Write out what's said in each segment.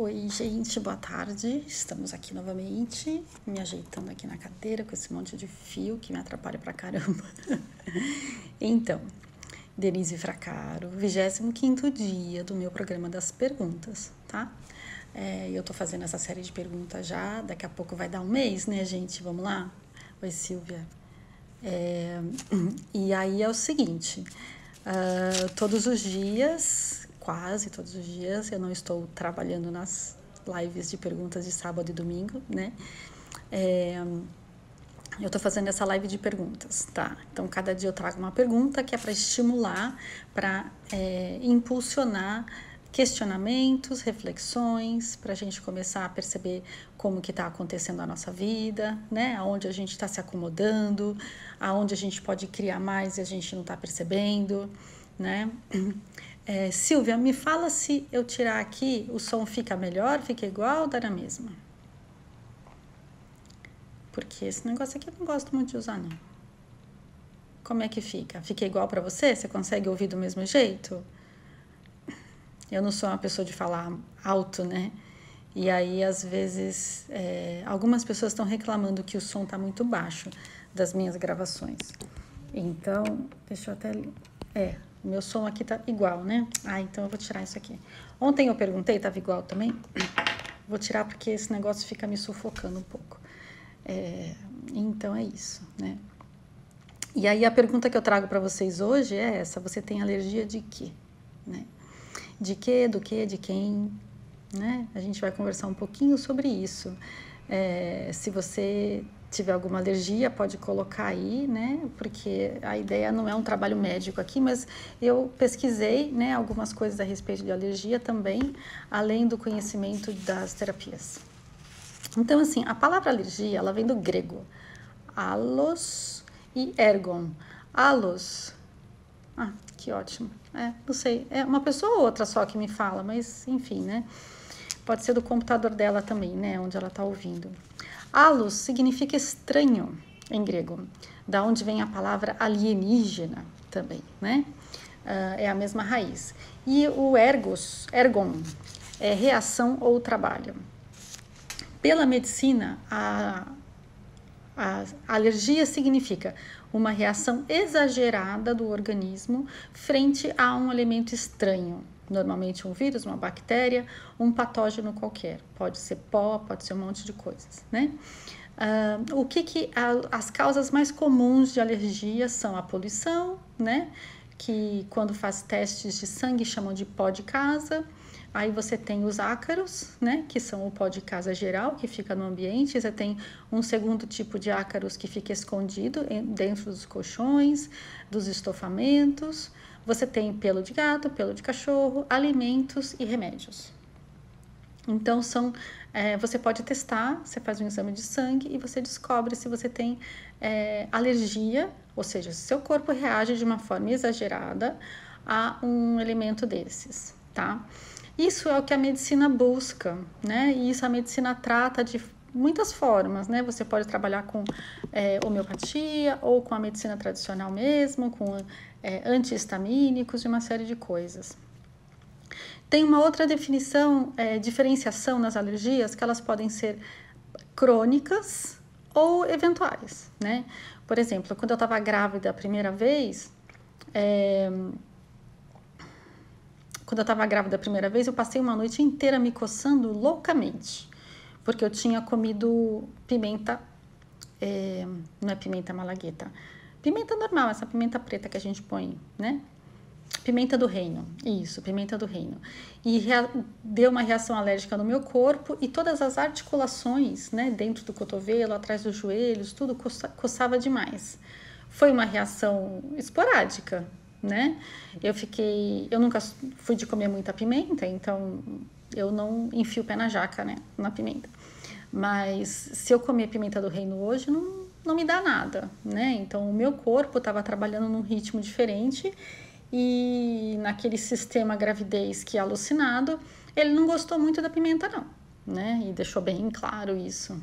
Oi, gente, boa tarde. Estamos aqui novamente, me ajeitando aqui na cadeira com esse monte de fio que me atrapalha pra caramba. Então, Denise Fracaro, 25º dia do meu programa das perguntas, tá? Eu tô fazendo essa série de perguntas já, daqui a pouco vai dar um mês, né, gente? Vamos lá? Oi, Silvia. E aí é o seguinte, todos os dias, quase todos os dias, eu não estou trabalhando nas lives de perguntas de sábado e domingo, né? Eu estou fazendo essa live de perguntas, tá? Então, cada dia eu trago uma pergunta que é para estimular, para impulsionar questionamentos, reflexões, para a gente começar a perceber como que está acontecendo a nossa vida, né? Aonde a gente está se acomodando, aonde a gente pode criar mais e a gente não está percebendo, né? Silvia, me fala se eu tirar aqui, o som fica melhor, fica igual ou dá na mesma? Porque esse negócio aqui eu não gosto muito de usar, não. Como é que fica? Fica igual para você? Você consegue ouvir do mesmo jeito? Eu não sou uma pessoa de falar alto, né? E aí, às vezes, algumas pessoas estão reclamando que o som tá muito baixo das minhas gravações. Então, deixa eu até... meu som aqui tá igual, né? Então eu vou tirar isso aqui. Ontem eu perguntei, tava igual também? Vou tirar porque esse negócio fica me sufocando um pouco. Então é isso, né? E aí a pergunta que eu trago para vocês hoje é essa: você tem alergia de quê? Né? De quê, do quê, de quem? Né? A gente vai conversar um pouquinho sobre isso. Se você tiver alguma alergia, pode colocar aí, né? Porque a ideia não é um trabalho médico aqui, mas eu pesquisei, né, algumas coisas a respeito de alergia também, além do conhecimento das terapias. Então, assim, a palavra alergia, ela vem do grego, alos e ergon. Alos, que ótimo, não sei, é uma pessoa ou outra só que me fala, mas enfim, né? Pode ser do computador dela também, né, onde ela tá ouvindo. Alos significa estranho em grego, da onde vem a palavra alienígena também, né? É a mesma raiz. E o ergon, é reação ou trabalho. Pela medicina, a alergia significa uma reação exagerada do organismo frente a um elemento estranho, normalmente um vírus, uma bactéria, um patógeno qualquer. Pode ser pó, pode ser um monte de coisas, né? As causas mais comuns de alergia são a poluição, né? Que quando faz testes de sangue chamam de pó de casa. Aí você tem os ácaros, né, que são o pó de casa geral, que fica no ambiente. Você tem um segundo tipo de ácaros que fica escondido dentro dos colchões, dos estofamentos. Você tem pelo de gato, pelo de cachorro, alimentos e remédios. Então, você pode testar, você faz um exame de sangue e você descobre se você tem alergia, ou seja, se seu corpo reage de uma forma exagerada a um elemento desses, tá? Isso é o que a medicina busca, né? E isso a medicina trata de muitas formas, né? Você pode trabalhar com homeopatia ou com a medicina tradicional mesmo, com antihistamínicos e uma série de coisas. Tem uma outra definição, diferenciação nas alergias, que elas podem ser crônicas ou eventuais, né? Por exemplo, quando eu estava grávida a primeira vez, eu passei uma noite inteira me coçando loucamente, porque eu tinha comido pimenta, não é pimenta malagueta, pimenta normal, essa pimenta preta que a gente põe, né? Pimenta do reino, isso, pimenta do reino. E deu uma reação alérgica no meu corpo e todas as articulações, né, dentro do cotovelo, atrás dos joelhos, tudo coçava demais. Foi uma reação esporádica, né? Eu nunca fui de comer muita pimenta, então eu não enfio o pé na jaca, né, na pimenta. Mas se eu comer pimenta do reino hoje, não me dá nada, né? Então o meu corpo estava trabalhando num ritmo diferente e naquele sistema gravidez que é alucinado, ele não gostou muito da pimenta não, né? E deixou bem claro isso,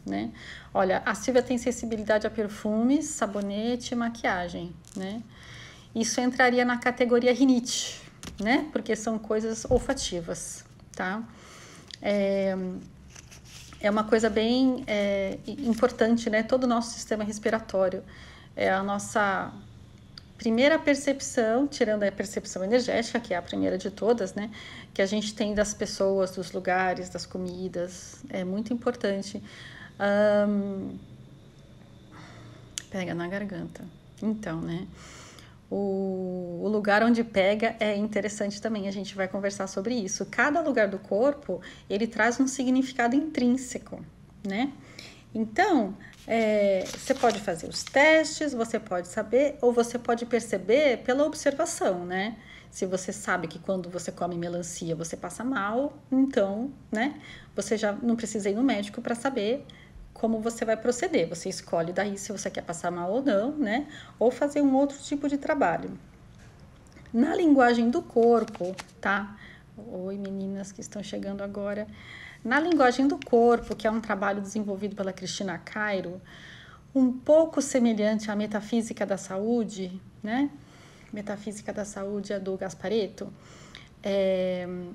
né? Olha, a Silvia tem sensibilidade a perfumes, sabonete e maquiagem, né? Isso entraria na categoria rinite, né? Porque são coisas olfativas, tá? É uma coisa bem importante, né? Todo o nosso sistema respiratório é a nossa primeira percepção, tirando a percepção energética, que é a primeira de todas, né? Que a gente tem das pessoas, dos lugares, das comidas, é muito importante. Pega na garganta. Então, né? O lugar onde pega é interessante também, a gente vai conversar sobre isso. Cada lugar do corpo, ele traz um significado intrínseco, né? Então, você pode fazer os testes, você pode saber, ou você pode perceber pela observação, né? Se você sabe que quando você come melancia você passa mal, então, né? Você já não precisa ir no médico para saber como você vai proceder. Você escolhe daí se você quer passar mal ou não, né? Ou fazer um outro tipo de trabalho. Na linguagem do corpo, tá? Oi, meninas que estão chegando agora. Na linguagem do corpo, que é um trabalho desenvolvido pela Cristina Cairo, um pouco semelhante à metafísica da saúde, né? Metafísica da saúde é do Gasparetto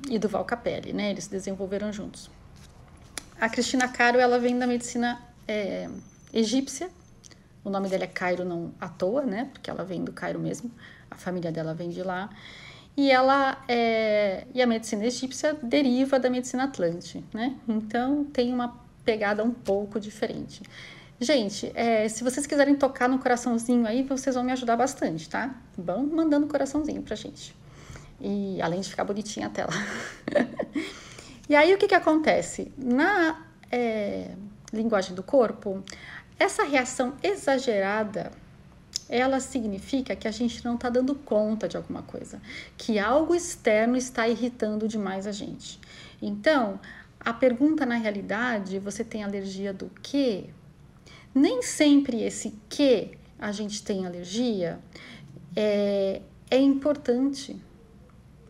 e do Val Capelli, né? Eles desenvolveram juntos. A Cristina Cairo, ela vem da medicina egípcia. O nome dela é Cairo não à toa, né? Porque ela vem do Cairo mesmo. A família dela vem de lá. E a medicina egípcia deriva da medicina atlante, né? Então, tem uma pegada um pouco diferente. Gente, se vocês quiserem tocar no coraçãozinho aí, vocês vão me ajudar bastante, tá? Vão mandando coraçãozinho pra gente. E além de ficar bonitinha a tela. E aí, o que acontece? Na linguagem do corpo, essa reação exagerada, ela significa que a gente não está dando conta de alguma coisa, que algo externo está irritando demais a gente. Então, a pergunta na realidade, você tem alergia do quê? Nem sempre esse que a gente tem alergia é importante.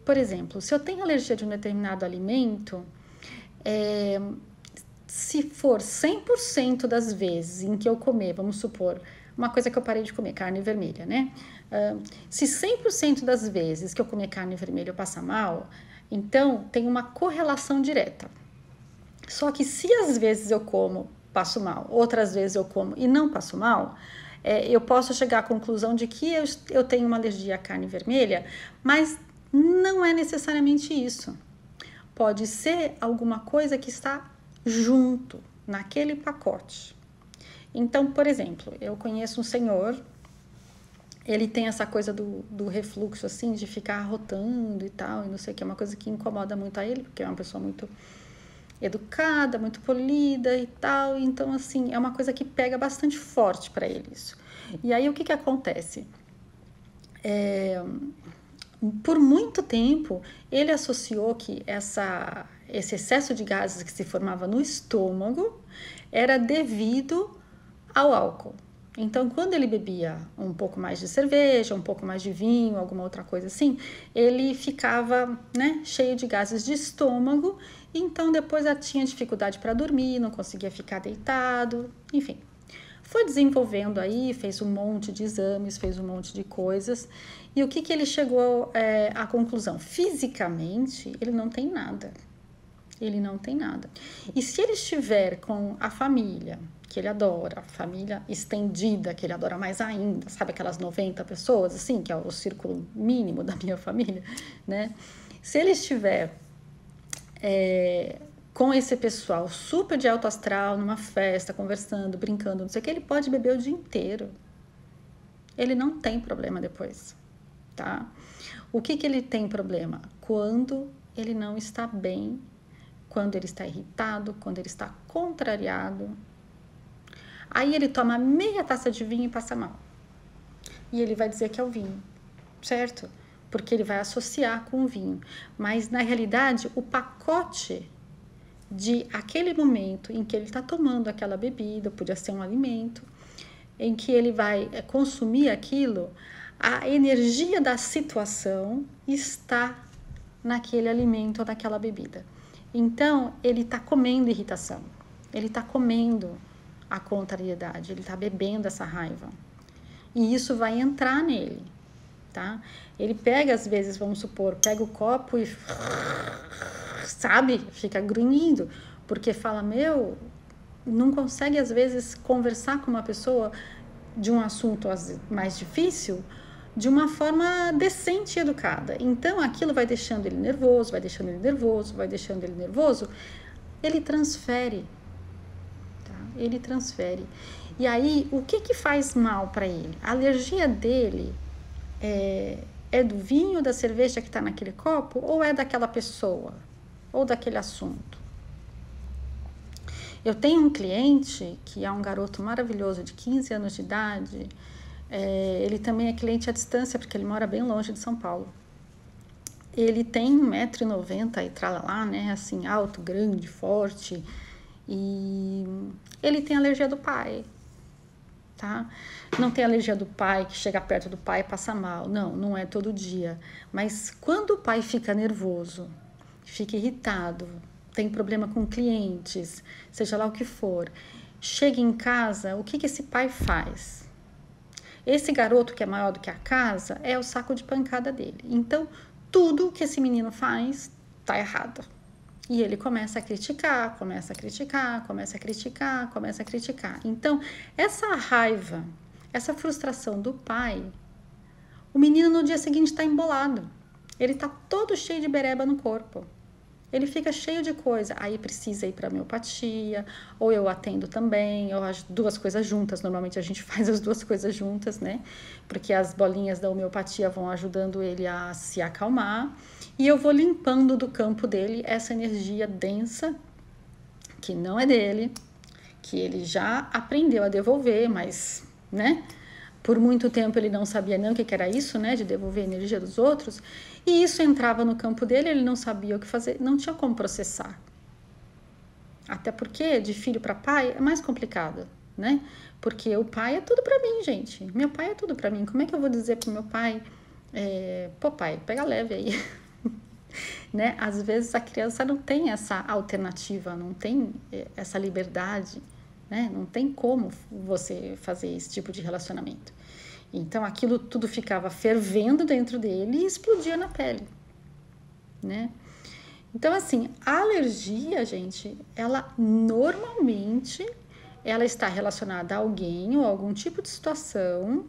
Por exemplo, se eu tenho alergia de um determinado alimento, se for 100% das vezes em que eu comer, vamos supor, uma coisa que eu parei de comer, carne vermelha, né? Se 100% das vezes que eu comer carne vermelha eu passar mal, então tem uma correlação direta. Só que se às vezes eu como, passo mal, outras vezes eu como e não passo mal, eu posso chegar à conclusão de que eu tenho uma alergia à carne vermelha, mas não é necessariamente isso. Pode ser alguma coisa que está junto, naquele pacote. Então, por exemplo, eu conheço um senhor, ele tem essa coisa do refluxo, assim, de ficar arrotando e tal, e não sei o que, é uma coisa que incomoda muito a ele, porque é uma pessoa muito educada, muito polida e tal, então, assim, é uma coisa que pega bastante forte para ele isso. E aí, o que acontece? Por muito tempo, ele associou que esse excesso de gases que se formava no estômago era devido ao álcool. Então, quando ele bebia um pouco mais de cerveja, um pouco mais de vinho, alguma outra coisa assim, ele ficava, né, cheio de gases de estômago, então depois tinha dificuldade para dormir, não conseguia ficar deitado, enfim. Foi desenvolvendo aí, fez um monte de exames, fez um monte de coisas. E o que ele chegou à conclusão? Fisicamente, ele não tem nada. Ele não tem nada. E se ele estiver com a família, que ele adora, a família estendida, que ele adora mais ainda, sabe aquelas 90 pessoas, assim, que é o círculo mínimo da minha família, né? Se ele estiver com esse pessoal super de alto astral, numa festa, conversando, brincando, não sei o que, ele pode beber o dia inteiro. Ele não tem problema depois, tá? O que ele tem problema? Quando ele não está bem, quando ele está irritado, quando ele está contrariado. Aí ele toma meia taça de vinho e passa mal. E ele vai dizer que é o vinho, certo? Porque ele vai associar com o vinho. Mas, na realidade, o pacote de aquele momento em que ele está tomando aquela bebida, podia ser um alimento, em que ele vai consumir aquilo, a energia da situação está naquele alimento ou naquela bebida. Então, ele está comendo irritação, ele está comendo a contrariedade, ele está bebendo essa raiva. E isso vai entrar nele, tá? Ele pega, às vezes, vamos supor, pega o copo e sabe, fica grunhindo, porque fala, meu, não consegue às vezes conversar com uma pessoa de um assunto mais difícil de uma forma decente e educada. Então aquilo vai deixando ele nervoso, vai deixando ele nervoso, vai deixando ele nervoso, ele transfere, tá? Ele transfere. E aí, o que faz mal para ele? A alergia dele é do vinho, da cerveja que está naquele copo, ou é daquela pessoa, ou daquele assunto? Eu tenho um cliente que é um garoto maravilhoso de 15 anos de idade, ele também é cliente à distância, porque ele mora bem longe de São Paulo. Ele tem 1,90 m e tralalá, né, assim, alto, grande, forte, e ele tem alergia do pai, tá? Não tem alergia do pai, que chega perto do pai e passa mal, não é todo dia, mas quando o pai fica nervoso, fica irritado, tem problema com clientes, seja lá o que for, chega em casa, o que esse pai faz? Esse garoto que é maior do que a casa é o saco de pancada dele. Então, tudo que esse menino faz tá errado. E ele começa a criticar, começa a criticar, começa a criticar, começa a criticar. Então, essa raiva, essa frustração do pai, o menino no dia seguinte está embolado. Ele tá todo cheio de bereba no corpo. Ele fica cheio de coisa, aí precisa ir para homeopatia, ou eu atendo também, ou as duas coisas juntas, normalmente a gente faz as duas coisas juntas, né? Porque as bolinhas da homeopatia vão ajudando ele a se acalmar, e eu vou limpando do campo dele essa energia densa, que não é dele, que ele já aprendeu a devolver, mas, né? Por muito tempo ele não sabia nem o que era isso, né? De devolver a energia dos outros. E isso entrava no campo dele, ele não sabia o que fazer, não tinha como processar. Até porque de filho para pai é mais complicado, né? Porque o pai é tudo para mim, gente. Meu pai é tudo para mim. Como é que eu vou dizer pro meu pai, pô pai, pega leve aí, né? Às vezes a criança não tem essa alternativa, não tem essa liberdade, né? Não tem como você fazer esse tipo de relacionamento. Então aquilo tudo ficava fervendo dentro dele e explodia na pele, né? Então assim, a alergia, gente, ela normalmente ela está relacionada a alguém ou a algum tipo de situação,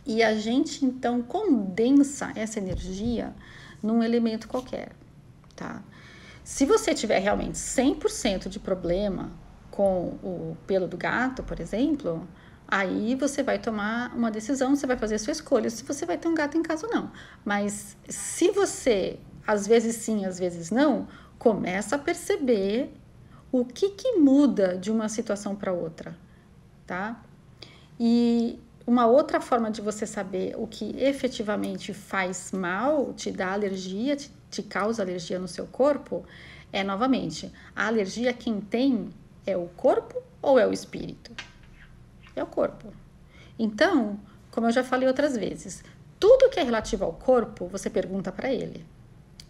e a gente então condensa essa energia num elemento qualquer, tá? Se você tiver realmente 100% de problema com o pelo do gato, por exemplo, aí você vai tomar uma decisão, você vai fazer a sua escolha, se você vai ter um gato em casa ou não. Mas se você, às vezes sim, às vezes não, começa a perceber o que muda de uma situação para outra, tá? E uma outra forma de você saber o que efetivamente faz mal, te dá alergia, te causa alergia no seu corpo, é novamente, a alergia quem tem é o corpo ou é o espírito? É o corpo. Então, como eu já falei outras vezes, tudo que é relativo ao corpo, você pergunta para ele.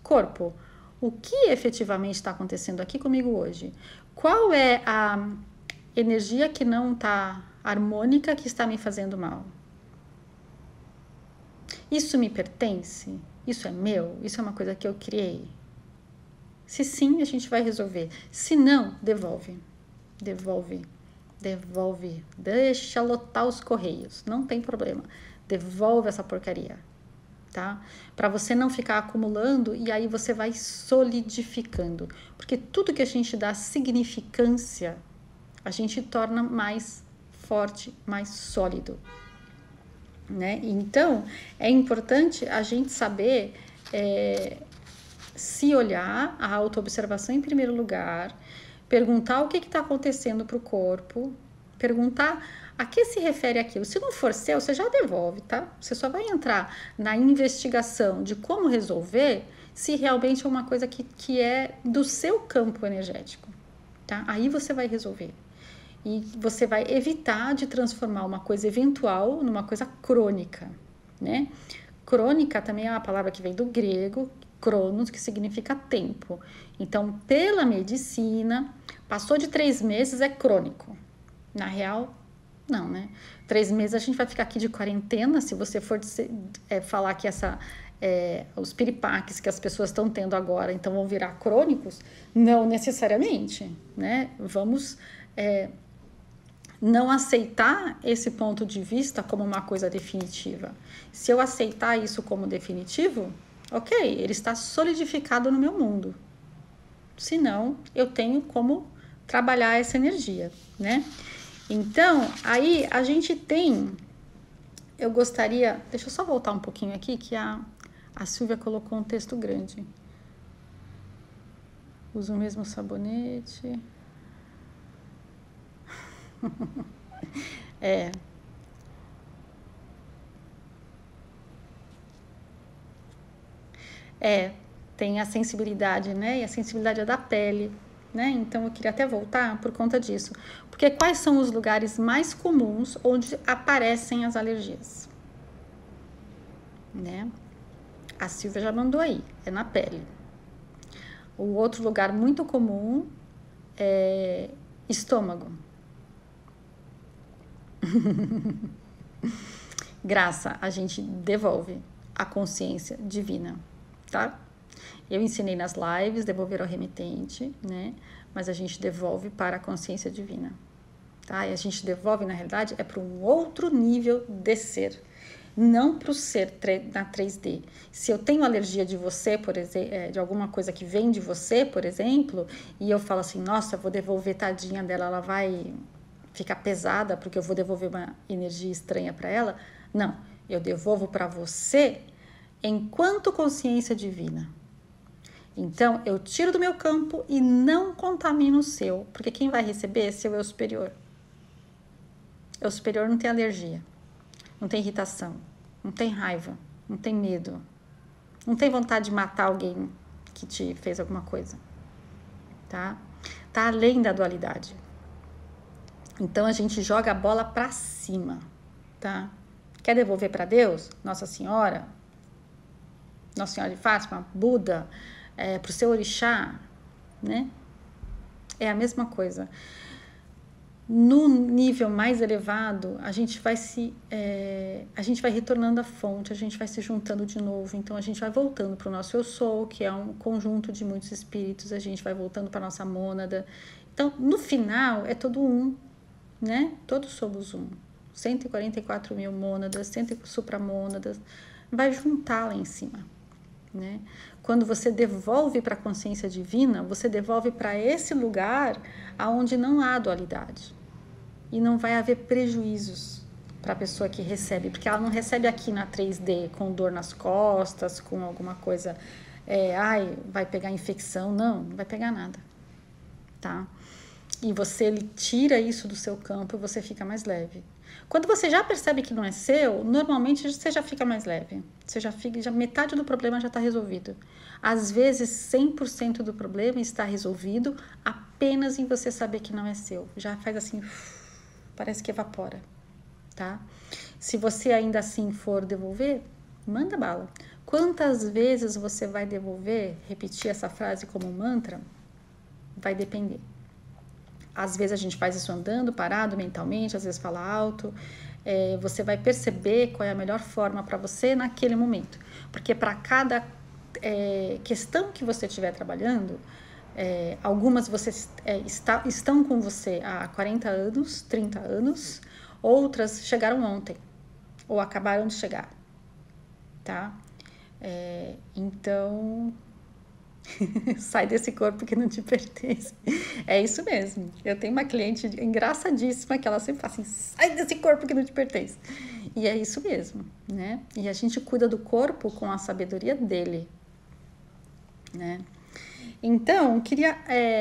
Corpo, o que efetivamente está acontecendo aqui comigo hoje? Qual é a energia que não está harmônica que está me fazendo mal? Isso me pertence? Isso é meu? Isso é uma coisa que eu criei? Se sim, a gente vai resolver. Se não, devolve. Devolve, deixa lotar os correios, não tem problema, devolve essa porcaria, tá? Para você não ficar acumulando e aí você vai solidificando, porque tudo que a gente dá significância, a gente torna mais forte, mais sólido, né? Então, é importante a gente saber se olhar, a autoobservação em primeiro lugar, perguntar o que está acontecendo para o corpo, perguntar a que se refere aquilo. Se não for seu, você já devolve, tá? Você só vai entrar na investigação de como resolver se realmente é uma coisa que é do seu campo energético, tá? Aí você vai resolver. E você vai evitar de transformar uma coisa eventual numa coisa crônica, né? Crônica também é uma palavra que vem do grego, cronos, que significa tempo. Então, pela medicina, passou de 3 meses é crônico. Na real, não, né? 3 meses a gente vai ficar aqui de quarentena. Se você for falar que os piripaques que as pessoas estão tendo agora, então vão virar crônicos? Não necessariamente, né? Vamos não aceitar esse ponto de vista como uma coisa definitiva. Se eu aceitar isso como definitivo, ok, ele está solidificado no meu mundo. Senão, eu tenho como trabalhar essa energia, né? Então, aí a gente tem... Eu gostaria... Deixa eu só voltar um pouquinho aqui, que a Silvia colocou um texto grande. Uso o mesmo sabonete. Tem a sensibilidade, né? E a sensibilidade é da pele, né? Então eu queria até voltar por conta disso. Porque quais são os lugares mais comuns onde aparecem as alergias? Né? A Silvia já mandou aí, é na pele. O outro lugar muito comum é estômago. Graça, a gente devolve a consciência divina, tá? Eu ensinei nas lives, devolver ao remetente, né? Mas a gente devolve para a consciência divina, tá? E a gente devolve, na realidade, é para um outro nível de ser, não para o ser na 3D. Se eu tenho alergia de você, por exemplo, de alguma coisa que vem de você, por exemplo, e eu falo assim, nossa, eu vou devolver, tadinha dela, ela vai ficar pesada porque eu vou devolver uma energia estranha para ela. Não, eu devolvo para você enquanto consciência divina. Então, eu tiro do meu campo e não contamino o seu, porque quem vai receber é seu eu superior. Eu superior não tem alergia, não tem irritação, não tem raiva, não tem medo, não tem vontade de matar alguém que te fez alguma coisa, tá? Tá além da dualidade. Então, a gente joga a bola pra cima, tá? Quer devolver para Deus? Nossa Senhora de Fátima, Buda, para o seu orixá, né? É a mesma coisa. No nível mais elevado, a gente vai retornando à fonte, a gente vai se juntando de novo, então a gente vai voltando para o nosso eu sou, que é um conjunto de muitos espíritos, a gente vai voltando para a nossa mônada. Então, no final, é todo um, né? Todos somos um. 144 mil mônadas, 100 supramônadas, vai juntar lá em cima, né? Quando você devolve para a consciência divina, você devolve para esse lugar aonde não há dualidade. E não vai haver prejuízos para a pessoa que recebe, porque ela não recebe aqui na 3D com dor nas costas, com alguma coisa, vai pegar infecção. Não vai pegar nada, tá? E você tira isso do seu campo e você fica mais leve. Quando você já percebe que não é seu, normalmente você já fica mais leve. Você já metade do problema já está resolvido. Às vezes, 100% do problema está resolvido apenas em você saber que não é seu. Já faz assim, parece que evapora, tá? Se você ainda assim for devolver, manda bala. Quantas vezes você vai devolver, repetir essa frase como mantra? Vai depender. Às vezes a gente faz isso andando, parado mentalmente, às vezes fala alto. Você vai perceber qual é a melhor forma para você naquele momento. Porque para cada questão que você estiver trabalhando, algumas estão com você há 40 anos, 30 anos, outras chegaram ontem, ou acabaram de chegar, tá? Então... sai desse corpo que não te pertence. É isso mesmo. Eu tenho uma cliente engraçadíssima que ela sempre fala assim, sai desse corpo que não te pertence. E é isso mesmo, né? E a gente cuida do corpo com a sabedoria dele, né? Então, queria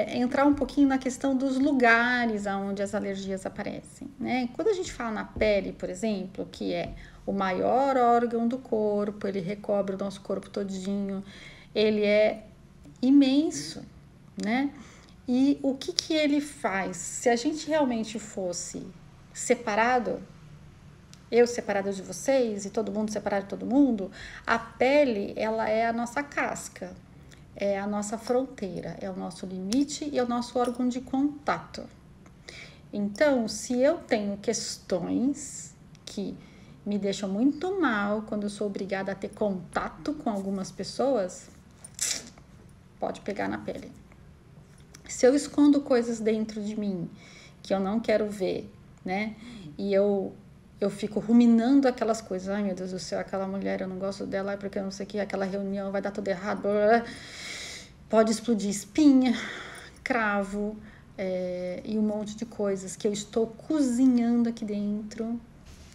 entrar um pouquinho na questão dos lugares onde as alergias aparecem, né? Quando a gente fala na pele, por exemplo, que é o maior órgão do corpo, ele recobre o nosso corpo todinho, ele é imenso, né? E o que ele faz? Se a gente realmente fosse separado, eu separada de vocês e todo mundo separado de todo mundo, a pele, ela é a nossa casca, é a nossa fronteira, é o nosso limite e é o nosso órgão de contato. Então, se eu tenho questões que me deixam muito mal quando eu sou obrigada a ter contato com algumas pessoas, pode pegar na pele. Se eu escondo coisas dentro de mim que eu não quero ver, né? E eu fico ruminando aquelas coisas. Ai, meu Deus do céu, aquela mulher, eu não gosto dela, porque eu não sei o que, aquela reunião vai dar tudo errado. Blá, blá, blá. Pode explodir espinha, cravo, e um monte de coisas que eu estou cozinhando aqui dentro,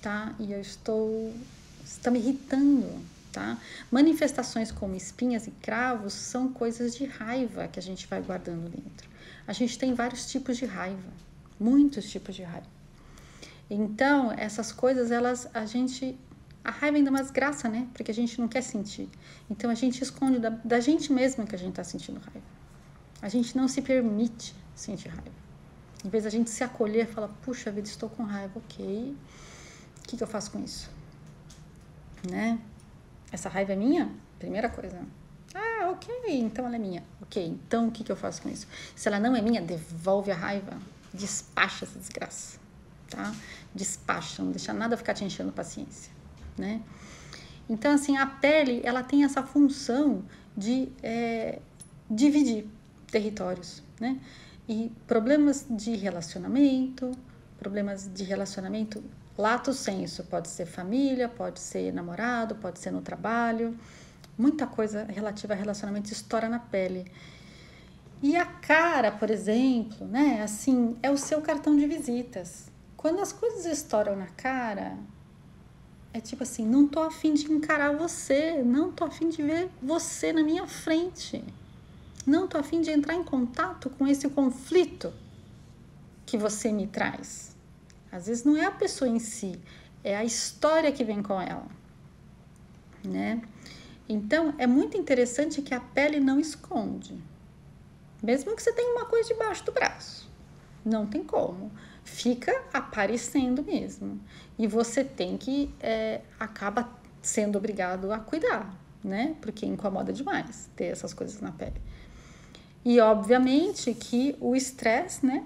tá? E eu está me irritando, tá? Manifestações como espinhas e cravos são coisas de raiva que a gente vai guardando dentro. A gente tem vários tipos de raiva, muitos tipos de raiva. Então, essas coisas, a raiva ainda é mais graça, né? Porque a gente não quer sentir. Então, a gente esconde da gente mesma que a gente está sentindo raiva. A gente não se permite sentir raiva. Em vez da gente se acolher e falar, puxa vida, estou com raiva, ok. O que eu faço com isso? Né? Essa raiva é minha? Primeira coisa. Ah, ok, então ela é minha. Ok, então o que eu faço com isso? Se ela não é minha, devolve a raiva. Despacha essa desgraça, tá? Despacha, não deixa nada ficar te enchendo paciência, né? Então, assim, a pele, ela tem essa função de dividir territórios, né? E problemas de relacionamento lato sensu, pode ser família, pode ser namorado, pode ser no trabalho, muita coisa relativa a relacionamento estoura na pele. E a cara, por exemplo, né, assim, é o seu cartão de visitas. Quando as coisas estouram na cara, é tipo assim, não tô a fim de encarar você, não tô a fim de ver você na minha frente. Não tô a fim de entrar em contato com esse conflito que você me traz. Às vezes não é a pessoa em si, é a história que vem com ela, né? Então, é muito interessante que a pele não esconde. Mesmo que você tenha uma coisa debaixo do braço. Não tem como. Fica aparecendo mesmo. E você tem que, acaba sendo obrigado a cuidar, né? Porque incomoda demais ter essas coisas na pele. E, obviamente, que o estresse, né?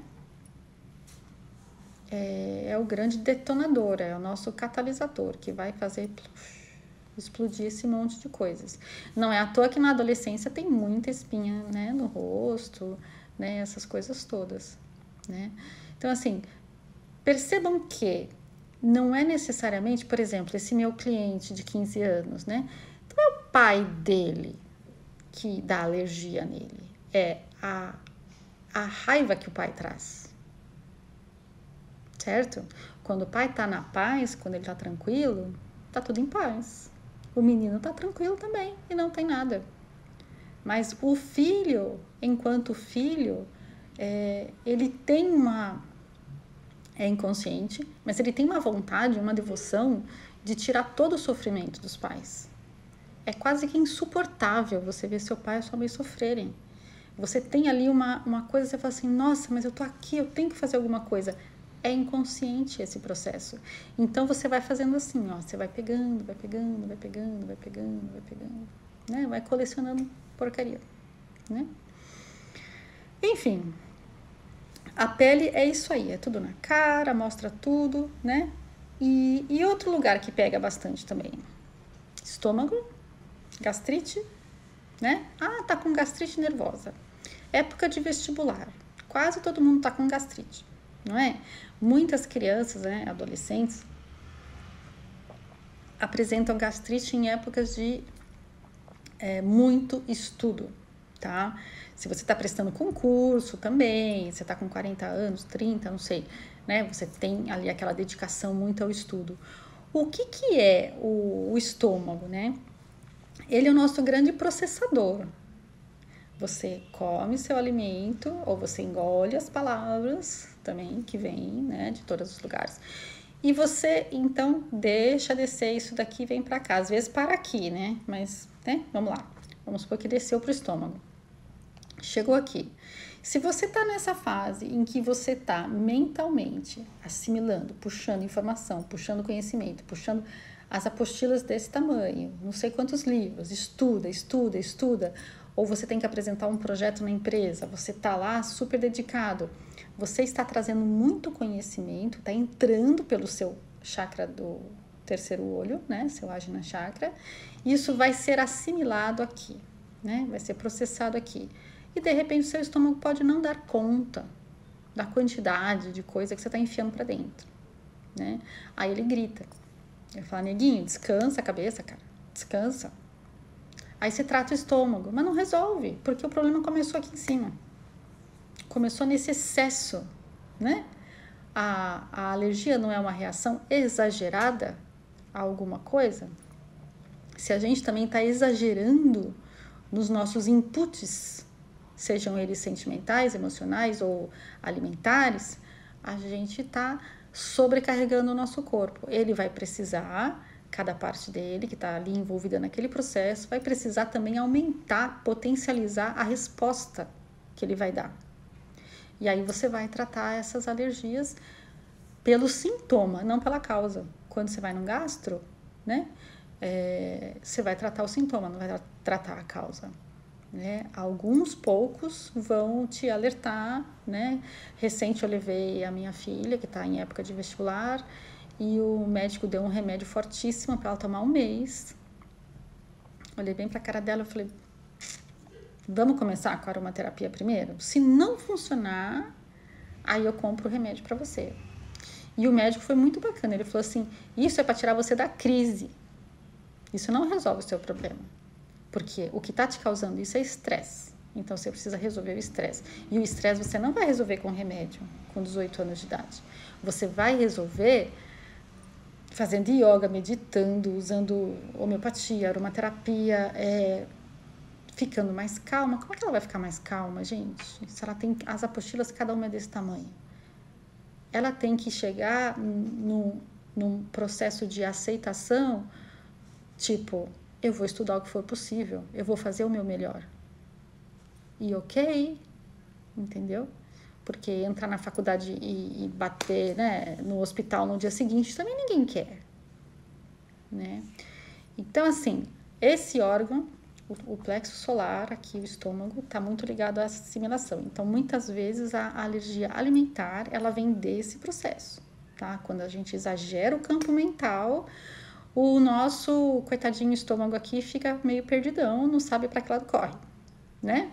É o grande detonador, é o nosso catalisador, que vai fazer explodir esse monte de coisas. Não é à toa que na adolescência tem muita espinha, né? No rosto, né? Essas coisas todas, né? Então, assim, percebam que não é necessariamente, por exemplo, esse meu cliente de 15 anos, né? Não é o pai dele que dá alergia nele, é a raiva que o pai traz, certo? Quando o pai tá na paz, quando ele tá tranquilo, tá tudo em paz. O menino tá tranquilo também e não tem nada. Mas o filho, enquanto filho, ele tem é inconsciente, mas ele tem uma vontade, uma devoção de tirar todo o sofrimento dos pais. É quase que insuportável você ver seu pai e sua mãe sofrerem. Você tem ali uma coisa, você fala assim, nossa, mas eu tô aqui, eu tenho que fazer alguma coisa. É inconsciente esse processo. Então, você vai fazendo assim, ó, você vai pegando, vai pegando, vai pegando, vai pegando, vai pegando, né? Vai colecionando porcaria, né? Enfim, a pele é isso aí, é tudo na cara, mostra tudo, né? E outro lugar que pega bastante também, estômago, gastrite, né? Ah, tá com gastrite nervosa. Época de vestibular. Quase todo mundo tá com gastrite, não é? Muitas crianças, né, adolescentes, apresentam gastrite em épocas de muito estudo, tá? Se você tá prestando concurso também, você tá com 40 anos, 30, não sei, né? Você tem ali aquela dedicação muito ao estudo. O que é o estômago, né? Ele é o nosso grande processador. Você come seu alimento ou você engole as palavras também que vêm, né, de todos os lugares. E você, então, deixa descer isso daqui e vem para cá. Às vezes para aqui, né? Mas, né? Vamos lá. Vamos supor que desceu pro estômago. Chegou aqui. Se você tá nessa fase em que você tá mentalmente assimilando, puxando informação, puxando conhecimento, puxando as apostilas desse tamanho, não sei quantos livros, estuda, estuda, estuda, ou você tem que apresentar um projeto na empresa, você está lá super dedicado, você está trazendo muito conhecimento, está entrando pelo seu chakra do terceiro olho, né? Seu Ajna Chakra. Isso vai ser assimilado aqui, né? Vai ser processado aqui. E de repente o seu estômago pode não dar conta da quantidade de coisa que você está enfiando para dentro, né? Aí ele grita. Ele fala, neguinho, descansa a cabeça, cara. Descansa. Aí você trata o estômago, mas não resolve, porque o problema começou aqui em cima. Começou nesse excesso, né? A alergia não é uma reação exagerada a alguma coisa? Se a gente também está exagerando nos nossos inputs, sejam eles sentimentais, emocionais ou alimentares, a gente está sobrecarregando o nosso corpo. Ele vai precisar, cada parte dele que está ali envolvida naquele processo, vai precisar também aumentar, potencializar a resposta que ele vai dar. E aí você vai tratar essas alergias pelo sintoma, não pela causa. Quando você vai num gastro, né? Você vai tratar o sintoma, não vai tratar a causa. Né? Alguns poucos vão te alertar, né? Recente eu levei a minha filha, que está em época de vestibular, e o médico deu um remédio fortíssimo para ela tomar 1 mês. Olhei bem para a cara dela e falei, vamos começar com a aromaterapia primeiro? Se não funcionar, aí eu compro o remédio para você. E o médico foi muito bacana, ele falou assim, isso é para tirar você da crise. Isso não resolve o seu problema. Porque o que está te causando isso é estresse. Então, você precisa resolver o estresse. E o estresse você não vai resolver com remédio, com 18 anos de idade. Você vai resolver fazendo yoga, meditando, usando homeopatia, aromaterapia, ficando mais calma. Como é que ela vai ficar mais calma, gente? Se ela tem as apostilas, cada uma é desse tamanho. Ela tem que chegar num processo de aceitação, tipo, eu vou estudar o que for possível, eu vou fazer o meu melhor. E ok, entendeu? Porque entrar na faculdade e bater, né, no hospital no dia seguinte também ninguém quer, né? Então, assim, esse órgão, o plexo solar, aqui o estômago, está muito ligado à assimilação. Então, muitas vezes a alergia alimentar, ela vem desse processo, tá? Quando a gente exagera o campo mental, o nosso coitadinho estômago aqui fica meio perdidão, não sabe para que lado corre, né?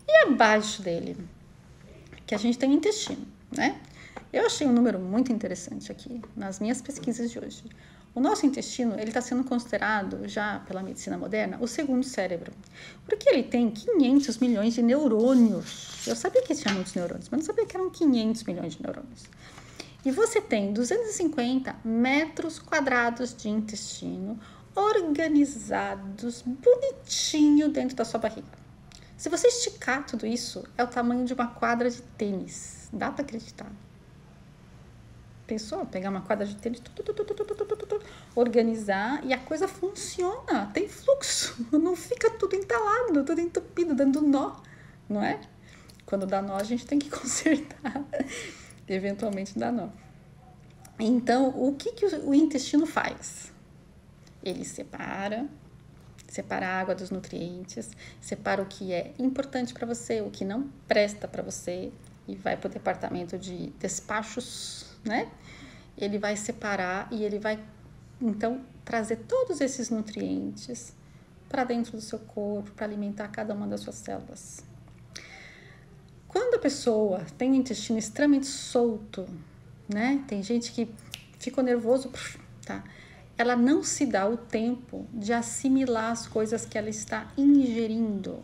E abaixo dele, que a gente tem o intestino, né? Eu achei um número muito interessante aqui nas minhas pesquisas de hoje. O nosso intestino, ele está sendo considerado, já pela medicina moderna, o segundo cérebro. Porque ele tem 500 milhões de neurônios. Eu sabia que tinha muitos neurônios, mas não sabia que eram 500 milhões de neurônios. E você tem 250 metros quadrados de intestino organizados, bonitinho dentro da sua barriga. Se você esticar tudo isso, é o tamanho de uma quadra de tênis. Dá para acreditar? Pensou? Pegar uma quadra de tênis, organizar e a coisa funciona, tem fluxo, não fica tudo entalado, tudo entupido, dando nó, não é? Quando dá nó, a gente tem que consertar, eventualmente dá nó. Então, o que o intestino faz? Ele separa a água dos nutrientes, separa o que é importante para você, o que não presta para você, e vai para o departamento de despachos, né? Ele vai separar e ele vai, então, trazer todos esses nutrientes para dentro do seu corpo, para alimentar cada uma das suas células. Quando a pessoa tem o intestino extremamente solto, né? Tem gente que ficou nervoso, tá? Ela não se dá o tempo de assimilar as coisas que ela está ingerindo,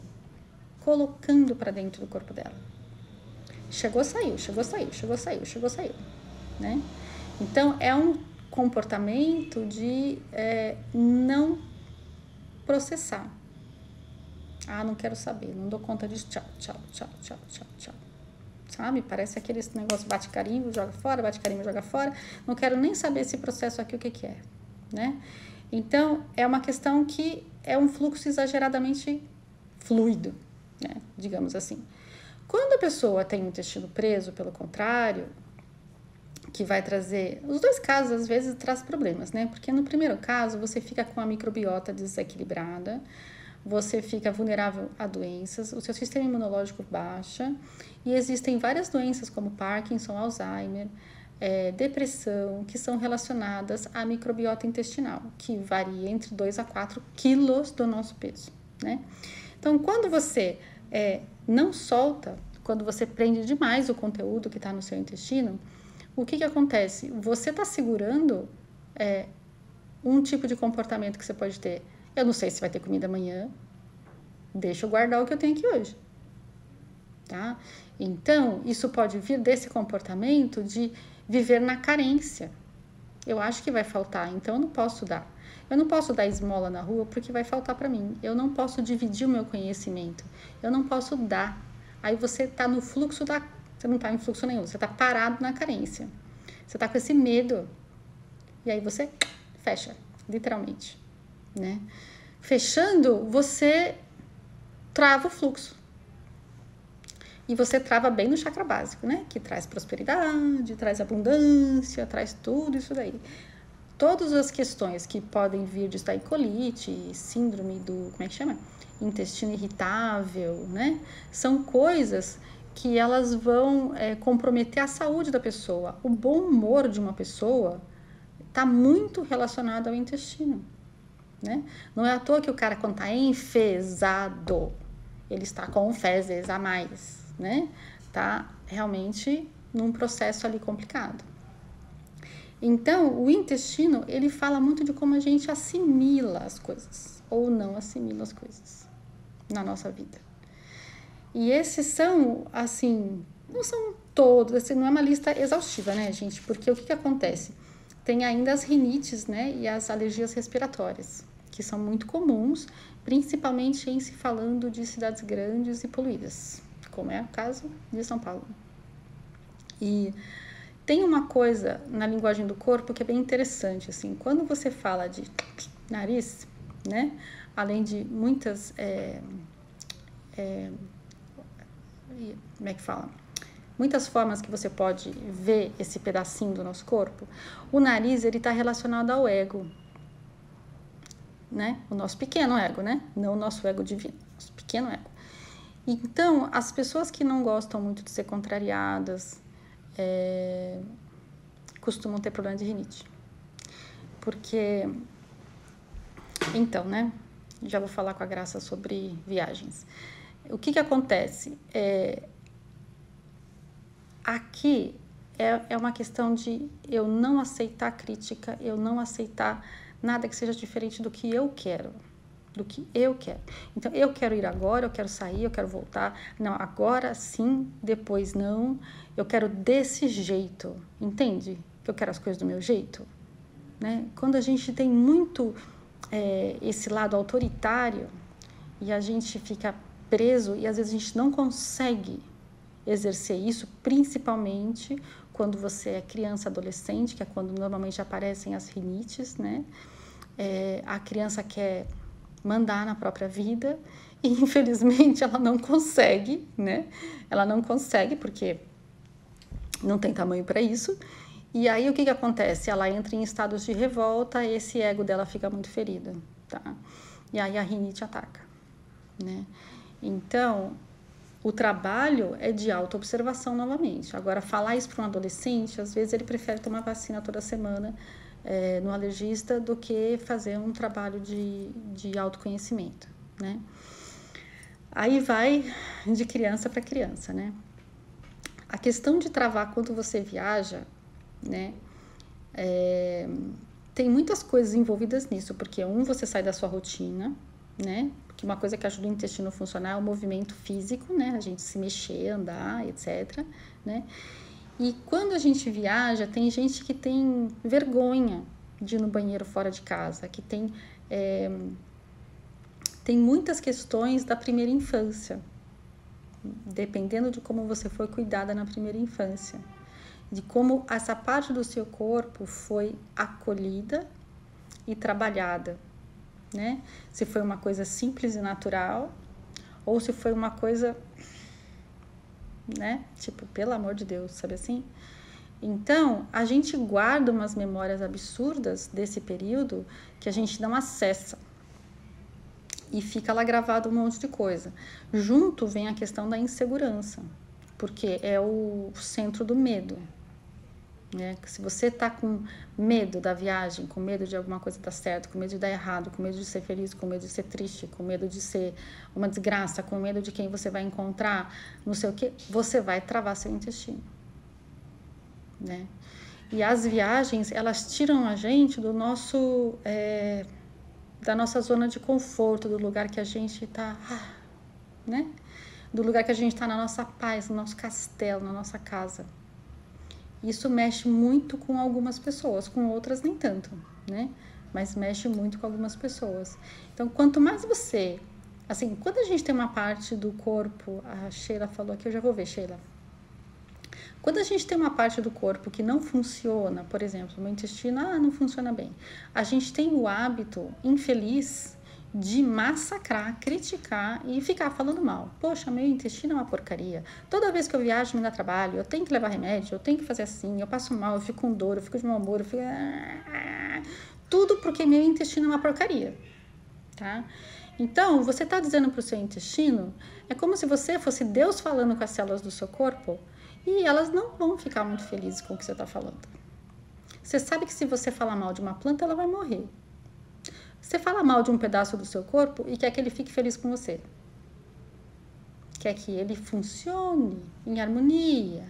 colocando para dentro do corpo dela. Chegou, saiu, chegou, saiu, chegou, saiu, chegou, saiu, né? Então, é um comportamento de não processar. Ah, não quero saber, não dou conta disso, tchau, tchau, tchau, tchau, tchau, tchau. Sabe? Parece aquele negócio bate carimbo, joga fora, bate carimbo, joga fora. Não quero nem saber esse processo aqui, o que é, né? Então, é uma questão que é um fluxo exageradamente fluido, né? Digamos assim. Quando a pessoa tem o intestino preso, pelo contrário, que vai trazer... Os dois casos, às vezes, traz problemas, né? Porque no primeiro caso, você fica com a microbiota desequilibrada, você fica vulnerável a doenças, o seu sistema imunológico baixa, e existem várias doenças como Parkinson, Alzheimer, depressão, que são relacionadas à microbiota intestinal, que varia entre 2 a 4 quilos do nosso peso, né? Então, quando você não solta, quando você prende demais o conteúdo que está no seu intestino, o que acontece? Você está segurando um tipo de comportamento que você pode ter. Eu não sei se vai ter comida amanhã, deixa eu guardar o que eu tenho aqui hoje, tá? Então, isso pode vir desse comportamento de viver na carência. Eu acho que vai faltar, então eu não posso dar. Eu não posso dar esmola na rua porque vai faltar para mim. Eu não posso dividir o meu conhecimento. Eu não posso dar. Aí você está no fluxo da... Você não está em fluxo nenhum, você está parado na carência. Você está com esse medo. E aí você fecha, literalmente, né? Fechando, você trava o fluxo. E você trava bem no chakra básico, né? Que traz prosperidade, traz abundância, traz tudo isso daí. Todas as questões que podem vir de colite, síndrome do, como é que chama? Intestino irritável, né? São coisas que elas vão comprometer a saúde da pessoa. O bom humor de uma pessoa está muito relacionado ao intestino, né? Não é à toa que o cara, quando está enfesado, ele está com fezes a mais, né? Tá realmente num processo ali complicado. Então, o intestino, ele fala muito de como a gente assimila as coisas ou não assimila as coisas na nossa vida. E esses são, assim, não são todos, assim, não é uma lista exaustiva, né, gente? Porque o que acontece? Tem ainda as rinites, né, e as alergias respiratórias, que são muito comuns, principalmente em se falando de cidades grandes e poluídas, como é o caso de São Paulo. E tem uma coisa na linguagem do corpo que é bem interessante, assim, quando você fala de nariz, né, além de muitas, como é que fala? Muitas formas que você pode ver esse pedacinho do nosso corpo, o nariz, ele está relacionado ao ego, né, o nosso pequeno ego, né, não o nosso ego divino, nosso pequeno ego. Então, as pessoas que não gostam muito de ser contrariadas, costumam ter problema de rinite. Porque, então, né, já vou falar com a Graça sobre viagens. O que acontece? Aqui é uma questão de eu não aceitar crítica, eu não aceitar nada que seja diferente do que eu quero. Do que eu quero. Então, eu quero ir agora, eu quero sair, eu quero voltar. Não, agora sim, depois não. Eu quero desse jeito, entende? Que eu quero as coisas do meu jeito, né? Quando a gente tem muito esse lado autoritário e a gente fica preso e às vezes a gente não consegue exercer isso, principalmente quando você é criança, adolescente, que é quando normalmente aparecem as rinites, né? A criança quer mandar na própria vida e infelizmente ela não consegue, né? Ela não consegue porque não tem tamanho para isso. E aí o que acontece? Ela entra em estados de revolta, esse ego dela fica muito ferido, tá? E aí a rinite ataca, né? Então, o trabalho é de autoobservação novamente. Agora, falar isso para um adolescente, às vezes ele prefere tomar vacina toda semana no alergista do que fazer um trabalho de autoconhecimento, né? Aí vai de criança para criança, né? A questão de travar quando você viaja, né? Tem muitas coisas envolvidas nisso, porque você sai da sua rotina, né? Porque uma coisa que ajuda o intestino a funcionar é o movimento físico, né? A gente se mexer, andar, etc, né? E quando a gente viaja, tem gente que tem vergonha de ir no banheiro fora de casa, que tem muitas questões da primeira infância, dependendo de como você foi cuidada na primeira infância, de como essa parte do seu corpo foi acolhida e trabalhada, né? Se foi uma coisa simples e natural, ou se foi uma coisa, né? Tipo, pelo amor de Deus, sabe assim? Então, a gente guarda umas memórias absurdas desse período que a gente não acessa. E fica lá gravado um monte de coisa. Junto vem a questão da insegurança, porque é o centro do medo, né? Se você tá com medo da viagem, com medo de alguma coisa dar certo, com medo de dar errado, com medo de ser feliz, com medo de ser triste, com medo de ser uma desgraça, com medo de quem você vai encontrar, não sei o que, você vai travar seu intestino, né? E as viagens, elas tiram a gente do nosso, da nossa zona de conforto, do lugar que a gente tá, né? Do lugar que a gente tá na nossa paz, no nosso castelo, na nossa casa. Isso mexe muito com algumas pessoas, com outras nem tanto, né? Mas mexe muito com algumas pessoas. Então, quanto mais você... Assim, quando a gente tem uma parte do corpo... A Sheila falou aqui, eu já vou ver, Sheila. Quando a gente tem uma parte do corpo que não funciona, por exemplo, o meu intestino, não funciona bem. A gente tem o hábito infeliz de massacrar, criticar e ficar falando mal. Poxa, meu intestino é uma porcaria. Toda vez que eu viajo me dá trabalho, eu tenho que levar remédio, eu tenho que fazer assim, eu passo mal, eu fico com dor, eu fico de mau humor, eu fico... Tudo porque meu intestino é uma porcaria, tá? Então, você tá dizendo pro seu intestino, é como se você fosse Deus falando com as células do seu corpo e elas não vão ficar muito felizes com o que você tá falando. Você sabe que se você falar mal de uma planta, ela vai morrer. Você fala mal de um pedaço do seu corpo e quer que ele fique feliz com você. Quer que ele funcione em harmonia.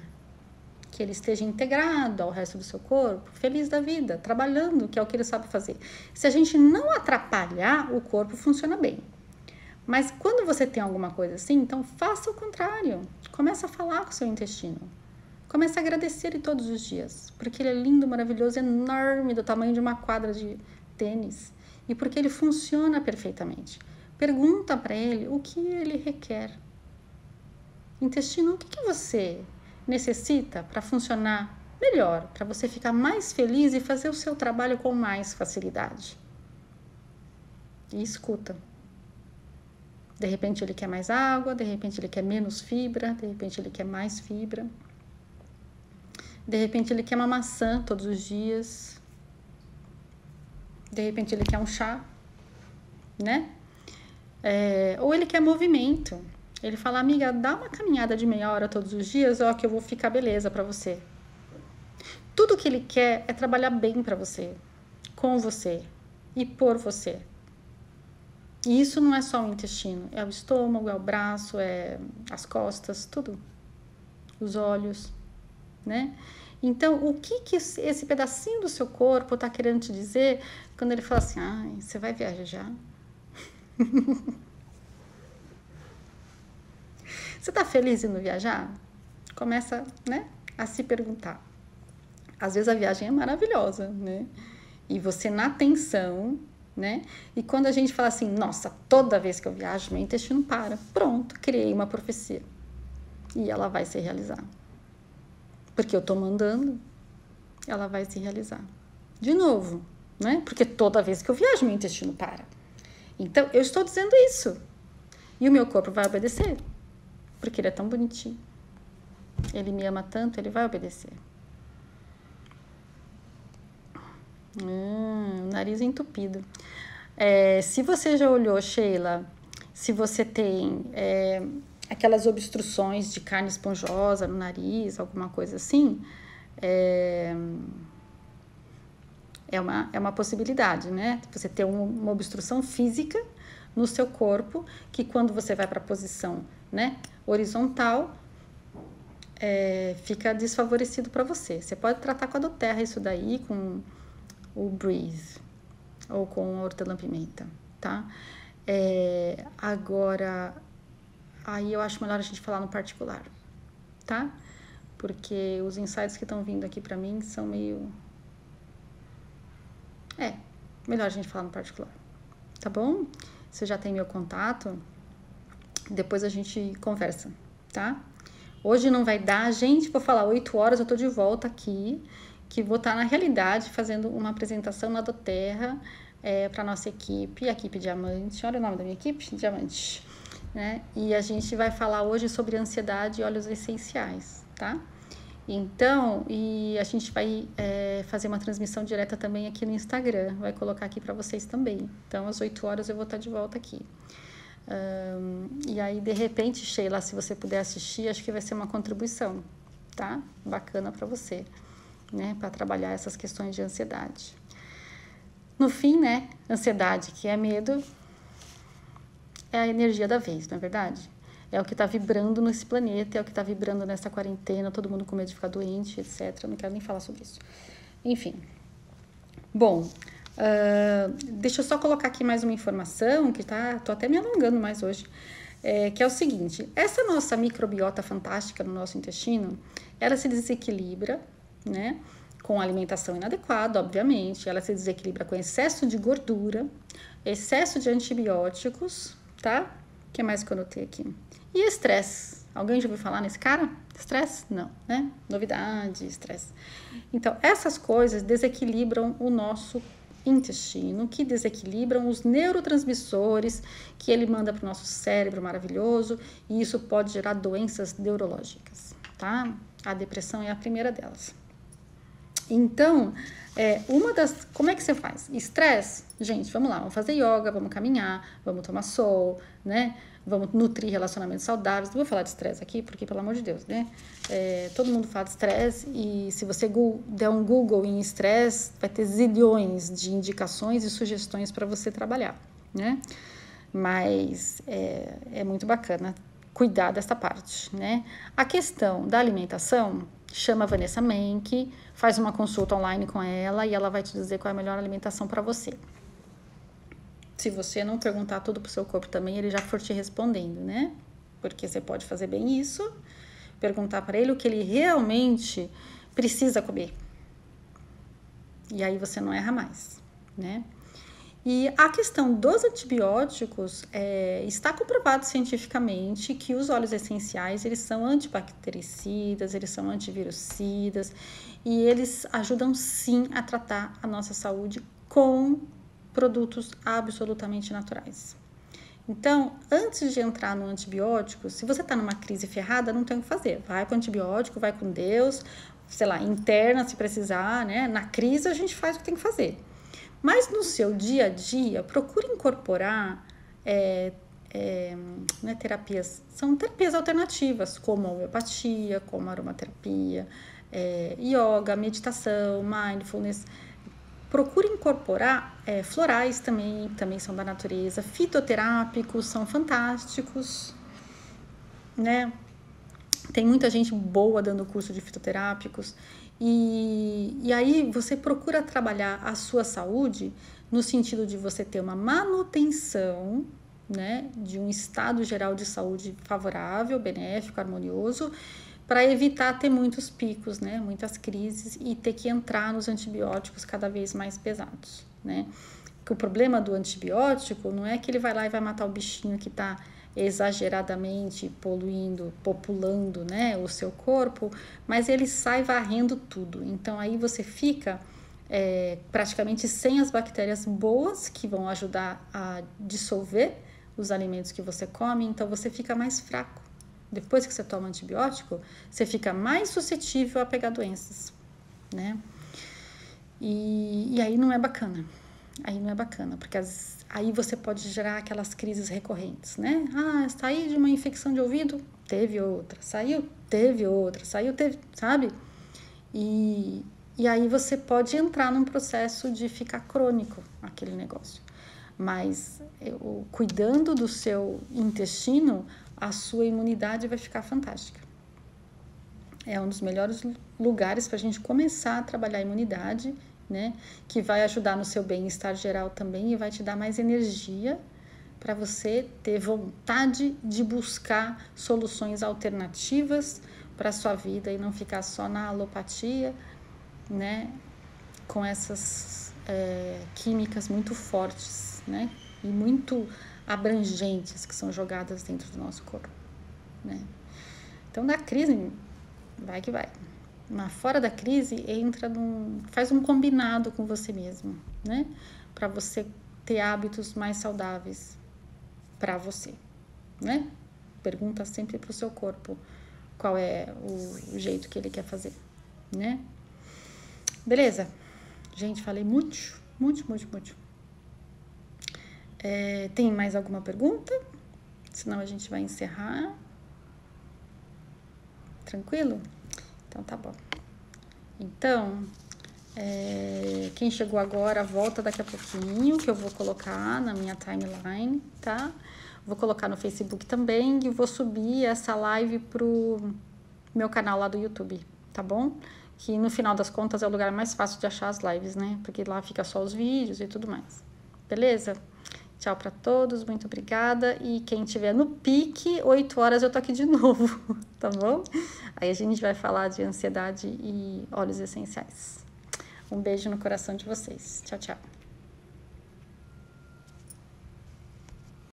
Que ele esteja integrado ao resto do seu corpo, feliz da vida, trabalhando, que é o que ele sabe fazer. Se a gente não atrapalhar, o corpo funciona bem. Mas quando você tem alguma coisa assim, então faça o contrário. Começa a falar com o seu intestino. Começa a agradecer ele todos os dias. Porque ele é lindo, maravilhoso, enorme, do tamanho de uma quadra de tênis. E porque ele funciona perfeitamente. Pergunta para ele o que ele requer. Intestino, o que você necessita para funcionar melhor, para você ficar mais feliz e fazer o seu trabalho com mais facilidade? E escuta. De repente ele quer mais água, de repente ele quer menos fibra, de repente ele quer mais fibra. De repente ele quer uma maçã todos os dias. De repente ele quer um chá, né? Ou ele quer movimento. Ele fala, amiga, dá uma caminhada de meia hora todos os dias, ó, que eu vou ficar beleza pra você. Tudo que ele quer é trabalhar bem pra você, com você e por você. E isso não é só o intestino, é o estômago, é o braço, é as costas, tudo. Os olhos, né? Então, o que esse pedacinho do seu corpo tá querendo te dizer quando ele fala assim, você vai viajar? Você tá feliz indo viajar? Começa, né, a se perguntar. Às vezes a viagem é maravilhosa, né? E você na tensão, né? E quando a gente fala assim, nossa, toda vez que eu viajo, meu intestino para. Pronto, criei uma profecia. E ela vai se realizar. Porque eu tô mandando, ela vai se realizar. De novo, né? Porque toda vez que eu viajo, meu intestino para. Então, eu estou dizendo isso. E o meu corpo vai obedecer. Porque ele é tão bonitinho. Ele me ama tanto, ele vai obedecer. Nariz entupido. Se você já olhou, Sheila, se você tem aquelas obstruções de carne esponjosa no nariz, alguma coisa assim, é uma possibilidade, né? Você ter uma obstrução física no seu corpo, que quando você vai para a posição, né, horizontal, fica desfavorecido para você. Você pode tratar com a doTERRA isso daí, com o Breathe, ou com a hortelã-pimenta, tá? Agora, aí eu acho melhor a gente falar no particular, tá? Porque os insights que estão vindo aqui para mim são meio... melhor a gente falar no particular, tá bom? Você já tem meu contato, depois a gente conversa, tá? Hoje não vai dar, gente, vou falar 8 horas, eu tô de volta aqui, que vou estar na realidade fazendo uma apresentação na doTERRA para nossa equipe, a equipe Diamante. Olha o nome da minha equipe, Diamante, né? E a gente vai falar hoje sobre ansiedade e óleos essenciais, tá? Então, e a gente vai fazer uma transmissão direta também aqui no Instagram, vai colocar aqui para vocês também. Então, às 8 horas eu vou estar de volta aqui. E aí, de repente, Sheila, se você puder assistir, acho que vai ser uma contribuição, tá? Bacana para você. né, para trabalhar essas questões de ansiedade. No fim, né, ansiedade, que é medo, é a energia da vez, não é verdade? É o que está vibrando nesse planeta, é o que está vibrando nessa quarentena, todo mundo com medo de ficar doente, etc. Não quero nem falar sobre isso. Enfim. Bom, deixa eu só colocar aqui mais uma informação, que tô até me alongando mais hoje, que é o seguinte: essa nossa microbiota fantástica no nosso intestino, ela se desequilibra, né, com alimentação inadequada, obviamente, ela se desequilibra com excesso de gordura, excesso de antibióticos, tá? O que mais que eu anotei aqui? E estresse. Alguém já ouviu falar nesse cara? Estresse? Não, né? Novidade, estresse. Então, essas coisas desequilibram o nosso intestino, que desequilibram os neurotransmissores que ele manda para o nosso cérebro maravilhoso, e isso pode gerar doenças neurológicas, tá? A depressão é a primeira delas. Então, como é que você faz? Estresse? Gente, vamos lá, vamos fazer yoga, vamos caminhar, vamos tomar sol, né? Vamos nutrir relacionamentos saudáveis. Não vou falar de estresse aqui, porque, pelo amor de Deus, né? Todo mundo fala de estresse, e se você der um Google em estresse, vai ter zilhões de indicações e sugestões para você trabalhar, né? Mas é muito bacana cuidar dessa parte, né? A questão da alimentação, chama a Vanessa Menck, faz uma consulta online com ela e ela vai te dizer qual é a melhor alimentação para você. Se você não perguntar tudo pro seu corpo também, ele já for te respondendo, né? Porque você pode fazer bem isso, perguntar para ele o que ele realmente precisa comer. E aí você não erra mais, né? E a questão dos antibióticos, está comprovado cientificamente que os óleos essenciais, eles são antibactericidas, eles são antivirucidas, e eles ajudam sim a tratar a nossa saúde com produtos absolutamente naturais. Então, antes de entrar no antibiótico, se você está numa crise ferrada, não tem o que fazer. Vai com antibiótico, vai com Deus, sei lá, interna se precisar, né? Na crise a gente faz o que tem que fazer. Mas no seu dia a dia, procure incorporar né, terapias, são terapias alternativas, como a homeopatia, como a aromaterapia, yoga, meditação, mindfulness. Procure incorporar florais também são da natureza, fitoterápicos são fantásticos, né? Tem muita gente boa dando curso de fitoterápicos. E aí você procura trabalhar a sua saúde no sentido de você ter uma manutenção, né, de um estado geral de saúde favorável, benéfico, harmonioso, para evitar ter muitos picos, né, muitas crises e ter que entrar nos antibióticos cada vez mais pesados, né? Porque o problema do antibiótico não é que ele vai lá e vai matar o bichinho que está exageradamente poluindo, populando, né, o seu corpo, mas ele sai varrendo tudo. Então aí você fica praticamente sem as bactérias boas que vão ajudar a dissolver os alimentos que você come, então você fica mais fraco. Depois que você toma antibiótico, você fica mais suscetível a pegar doenças, né? E aí não é bacana. Aí não é bacana, porque aí você pode gerar aquelas crises recorrentes, né? Ah, saí de uma infecção de ouvido, teve outra. Saiu, teve outra. Saiu, teve, sabe? E aí você pode entrar num processo de ficar crônico aquele negócio. Mas cuidando do seu intestino, a sua imunidade vai ficar fantástica. É um dos melhores lugares para a gente começar a trabalhar a imunidade, né? Que vai ajudar no seu bem-estar geral também e vai te dar mais energia para você ter vontade de buscar soluções alternativas para a sua vida e não ficar só na alopatia, né? Com essas químicas muito fortes, né? E muito abrangentes que são jogadas dentro do nosso corpo, né? Então, na crise, vai que vai. Mas fora da crise, faz um combinado com você mesmo, né? Para você ter hábitos mais saudáveis para você, né? Pergunta sempre pro seu corpo qual é o jeito que ele quer fazer, né? Beleza? Gente, falei muito. Tem mais alguma pergunta? Senão a gente vai encerrar. Tranquilo? Então tá bom. Então, quem chegou agora, volta daqui a pouquinho, que eu vou colocar na minha timeline, tá? Vou colocar no Facebook também e vou subir essa live pro meu canal lá do YouTube, tá bom? Que no final das contas é o lugar mais fácil de achar as lives, né? Porque lá fica só os vídeos e tudo mais. Beleza? Tchau pra todos, muito obrigada. E quem tiver no pique, 8 horas eu tô aqui de novo, tá bom? Aí a gente vai falar de ansiedade e óleos essenciais. Um beijo no coração de vocês. Tchau, tchau.